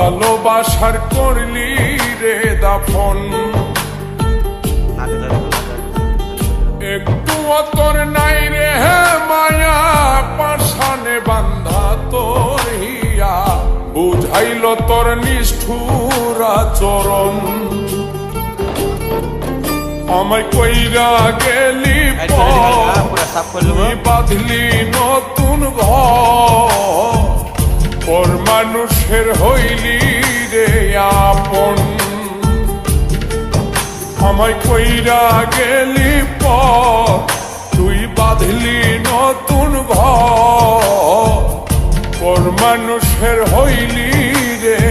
ভালোবাসার করলি রে দাফন, একটু তোর নাই রে মায়া, পাশানে বান্ধা তোর হিয়া, বুঝাইল তোর নিষ্ঠুর আচরণ। আমায় কইরা গেলি বাঁধলি নতুন ঘর, পর মানুষের হইলি রে আপন। আমায় কইরা গেলি তুই বাঁধলি নতুন ঘর, পর মানুষের হইলি রে।